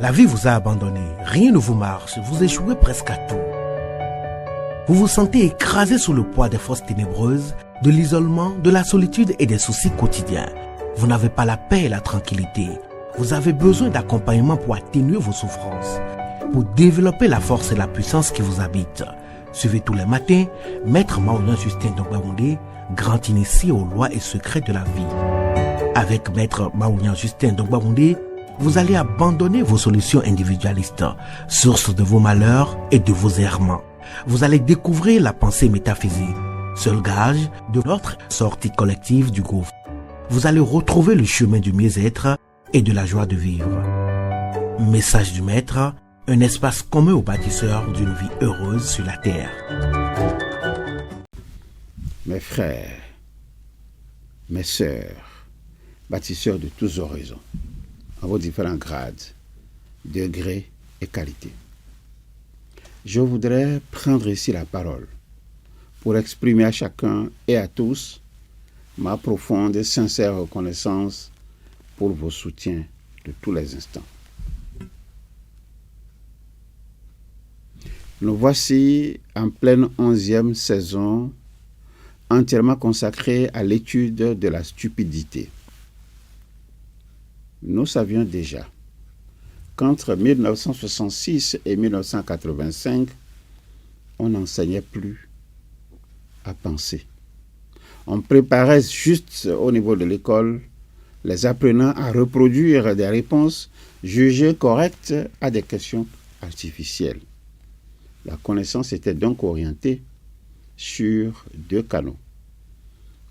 La vie vous a abandonné, rien ne vous marche, vous échouez presque à tout. Vous vous sentez écrasé sous le poids des forces ténébreuses, de l'isolement, de la solitude et des soucis quotidiens. Vous n'avez pas la paix et la tranquillité. Vous avez besoin d'accompagnement pour atténuer vos souffrances, pour développer la force et la puissance qui vous habitent. Suivez tous les matins Maître Maouyan Justin Dongbaoundé, grand initié aux lois et secrets de la vie. Avec Maître Maouyan Justin Dongbaoundé, vous allez abandonner vos solutions individualistes, source de vos malheurs et de vos errements. Vous allez découvrir la pensée métaphysique, seul gage de notre sortie collective du gouffre. Vous allez retrouver le chemin du mieux-être et de la joie de vivre. Message du Maître, un espace commun aux bâtisseurs d'une vie heureuse sur la terre. Mes frères, mes sœurs, bâtisseurs de tous horizons, en vos différents grades, degrés et qualités. Je voudrais prendre ici la parole pour exprimer à chacun et à tous ma profonde et sincère reconnaissance pour vos soutiens de tous les instants. Nous voici en pleine 11e saison entièrement consacrée à l'étude de la stupidité. Nous savions déjà qu'entre 1966 et 1985, on n'enseignait plus à penser. On préparait juste au niveau de l'école les apprenants à reproduire des réponses jugées correctes à des questions artificielles. La connaissance était donc orientée sur deux canaux.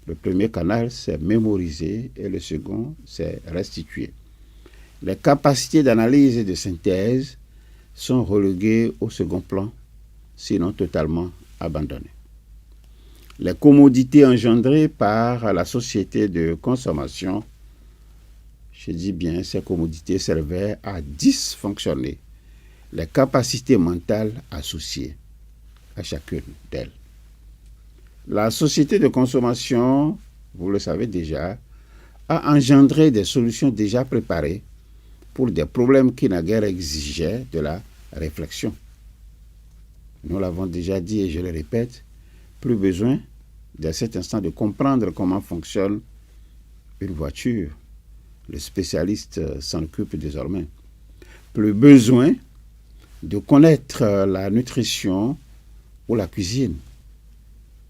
Le premier canal, c'est mémoriser et le second, c'est restituer. Les capacités d'analyse et de synthèse sont reléguées au second plan, sinon totalement abandonnées. Les commodités engendrées par la société de consommation, je dis bien, ces commodités servaient à dysfonctionner les capacités mentales associées à chacune d'elles. La société de consommation, vous le savez déjà, a engendré des solutions déjà préparées pour des problèmes qui naguère exigeaient de la réflexion. Nous l'avons déjà dit et je le répète, plus besoin à cet instant de comprendre comment fonctionne une voiture. Le spécialiste s'en occupe désormais. Plus besoin de connaître la nutrition ou la cuisine.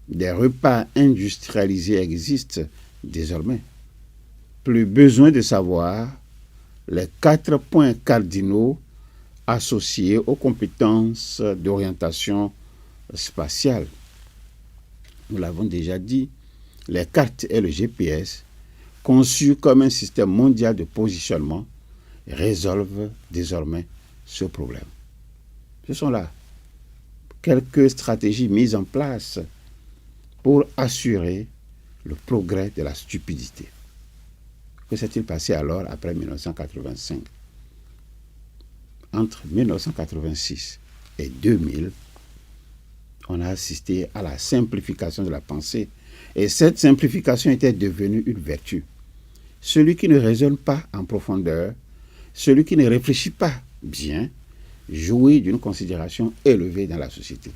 Des repas industrialisés existent désormais. Plus besoin de savoir les 4 points cardinaux associés aux compétences d'orientation spatiale. Nous l'avons déjà dit, les cartes et le GPS, conçus comme un système mondial de positionnement, résolvent désormais ce problème. Ce sont là quelques stratégies mises en place pour assurer le progrès de la stupidité. Que s'est-il passé alors après 1985 ? Entre 1986 et 2000, on a assisté à la simplification de la pensée et cette simplification était devenue une vertu. Celui qui ne raisonne pas en profondeur, celui qui ne réfléchit pas bien, jouit d'une considération élevée dans la société.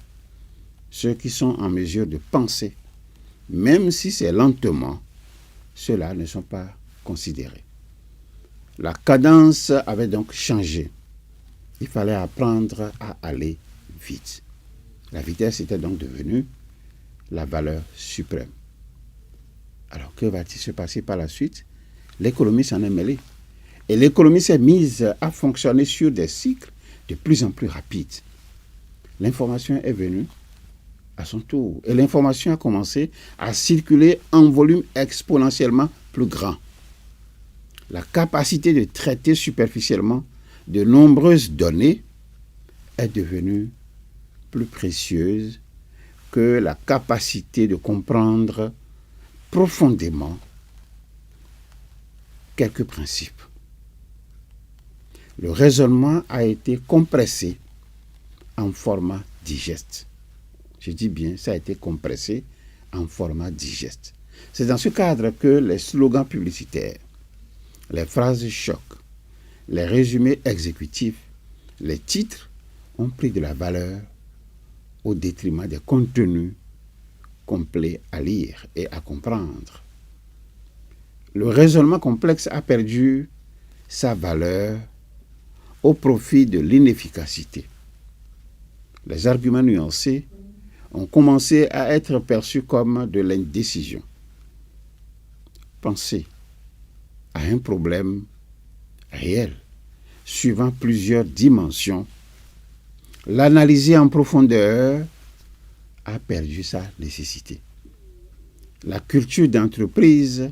Ceux qui sont en mesure de penser, même si c'est lentement, ceux-là ne sont pas considérés. La cadence avait donc changé. Il fallait apprendre à aller vite. La vitesse était donc devenue la valeur suprême. Alors, que va-t-il se passer par la suite ? L'économie s'en est mêlée. Et l'économie s'est mise à fonctionner sur des cycles de plus en plus rapides. L'information est venue à son tour. Et l'information a commencé à circuler en volume exponentiellement plus grand. La capacité de traiter superficiellement de nombreuses données est devenue plus précieuse que la capacité de comprendre profondément quelques principes. Le raisonnement a été compressé en format digeste. Je dis bien, ça a été compressé en format digeste. C'est dans ce cadre que les slogans publicitaires, les phrases chocs, les résumés exécutifs, les titres ont pris de la valeur au détriment des contenus complets à lire et à comprendre. Le raisonnement complexe a perdu sa valeur au profit de l'inefficacité. Les arguments nuancés ont commencé à être perçus comme de l'indécision. Pensez à un problème réel, suivant plusieurs dimensions. L'analyser en profondeur a perdu sa nécessité. La culture d'entreprise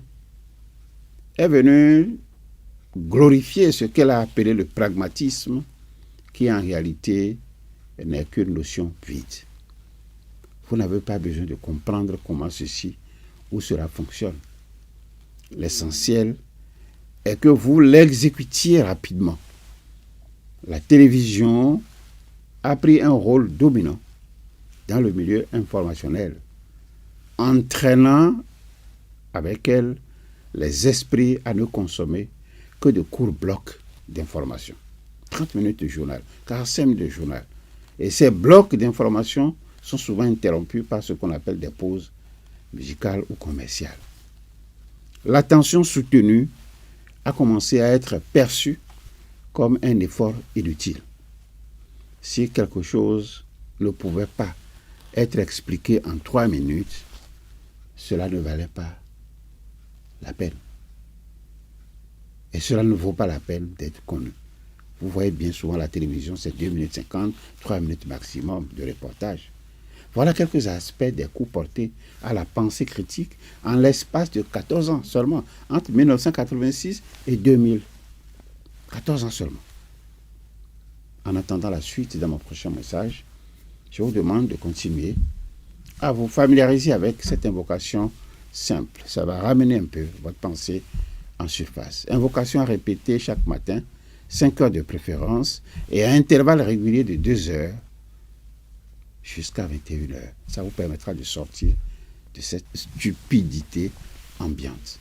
est venue glorifier ce qu'elle a appelé le pragmatisme, qui en réalité n'est qu'une notion vide. Vous n'avez pas besoin de comprendre comment ceci ou cela fonctionne. L'essentiel est que vous l'exécutiez rapidement. La télévision a pris un rôle dominant dans le milieu informationnel, entraînant avec elle les esprits à ne consommer que de courts blocs d'informations. 30 minutes de journal, 45 minutes de journal. Et ces blocs d'informations sont souvent interrompus par ce qu'on appelle des pauses musicales ou commerciales. L'attention soutenue a commencé à être perçue comme un effort inutile. Si quelque chose ne pouvait pas être expliqué en 3 minutes, cela ne valait pas la peine. Et cela ne vaut pas la peine d'être connu. Vous voyez bien souvent la télévision, c'est 2 minutes 50, 3 minutes maximum de reportage. Voilà quelques aspects des coups portés à la pensée critique en l'espace de 14 ans seulement, entre 1986 et 2000. 14 ans seulement. En attendant la suite dans mon prochain message, je vous demande de continuer à vous familiariser avec cette invocation simple. Ça va ramener un peu votre pensée en surface. Invocation à répéter chaque matin, 5 heures de préférence, et à intervalles réguliers de 2 heures jusqu'à 21 heures. Ça vous permettra de sortir de cette stupidité ambiante.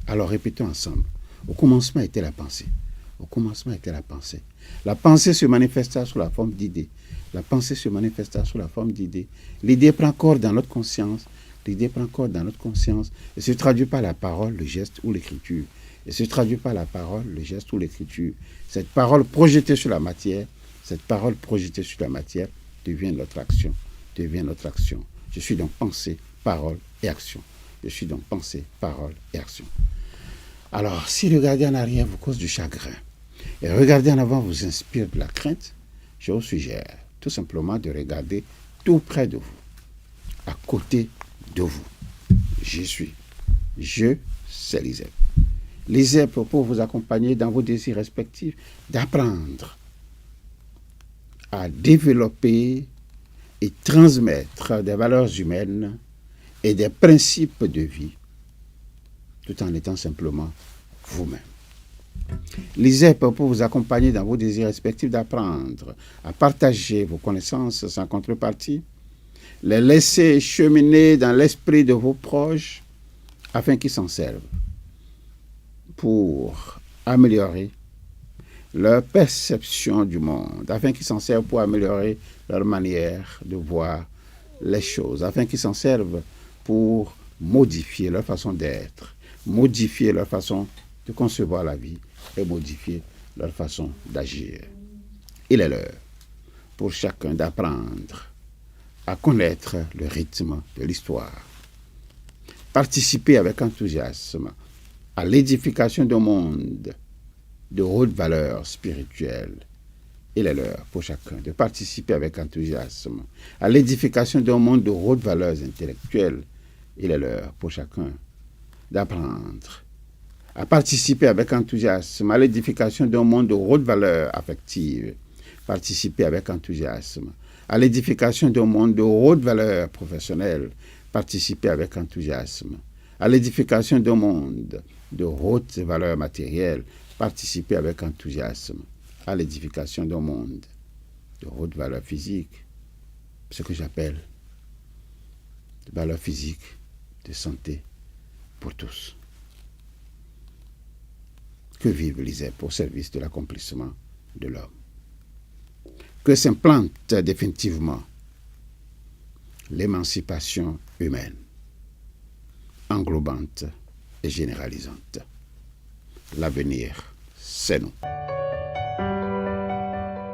Alors répétons ensemble. Au commencement était la pensée. Au commencement était la pensée. La pensée se manifesta sous la forme d'idées. La pensée se manifesta sous la forme d'idées. L'idée prend corps dans notre conscience. L'idée prend corps dans notre conscience et se traduit par la parole, le geste ou l'écriture. Et se traduit par la parole, le geste ou l'écriture. Cette parole projetée sur la matière, devient notre action, devient notre action. Je suis donc pensée, parole et action. Je suis donc pensée, parole et action. Alors, si regarder en arrière vous cause du chagrin et regarder en avant vous inspire de la crainte, je vous suggère tout simplement de regarder tout près de vous, à côté de vous. J'y suis. Je, c'est Lisette. Lisette pour vous accompagner dans vos désirs respectifs d'apprendre à développer et transmettre des valeurs humaines et des principes de vie, tout en étant simplement vous-même. Lisez pour vous accompagner dans vos désirs respectifs d'apprendre à partager vos connaissances sans contrepartie, les laisser cheminer dans l'esprit de vos proches afin qu'ils s'en servent pour améliorer leur perception du monde, afin qu'ils s'en servent pour améliorer leur manière de voir les choses, afin qu'ils s'en servent pour modifier leur façon d'être, modifier leur façon de concevoir la vie et modifier leur façon d'agir. Il est l'heure pour chacun d'apprendre à connaître le rythme de l'histoire. Participer avec enthousiasme à l'édification d'un monde de haute valeur spirituelle. Il est l'heure pour chacun de participer avec enthousiasme à l'édification d'un monde de haute valeur intellectuelle. Il est l'heure pour chacun d'apprendre à participer avec enthousiasme à l'édification d'un monde de haute valeur affective. Participer avec enthousiasme à l'édification d'un monde de haute valeur professionnelle. Participer avec enthousiasme à l'édification d'un monde de haute valeur matérielle. Participer avec enthousiasme à l'édification d'un monde de haute valeur physique, ce que j'appelle de valeur physique, de santé pour tous. que vive l'ISEP au service de l'accomplissement de l'homme. Que s'implante définitivement l'émancipation humaine, englobante et généralisante. L'avenir, c'est nous.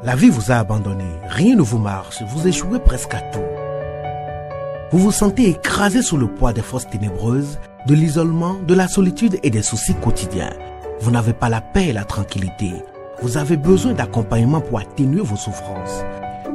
La vie vous a abandonné, rien ne vous marche, vous échouez presque à tout. Vous vous sentez écrasé sous le poids des forces ténébreuses, de l'isolement, de la solitude et des soucis quotidiens. Vous n'avez pas la paix et la tranquillité. Vous avez besoin d'accompagnement pour atténuer vos souffrances,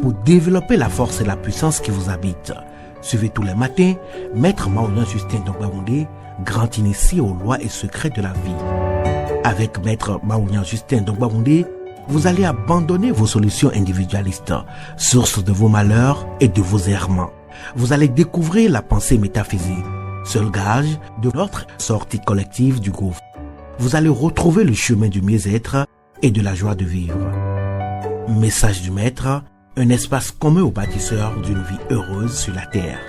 pour développer la force et la puissance qui vous habitent. Suivez tous les matins Maître Maouyan Justin Dongbaoundé, grand initié aux lois et secrets de la vie. Avec Maître Maouyan Justin Dongbaoundé, vous allez abandonner vos solutions individualistes, source de vos malheurs et de vos errements. Vous allez découvrir la pensée métaphysique, seul gage de notre sortie collective du gouffre. Vous allez retrouver le chemin du mieux-être et de la joie de vivre. Message du Maître, un espace commun aux bâtisseurs d'une vie heureuse sur la terre.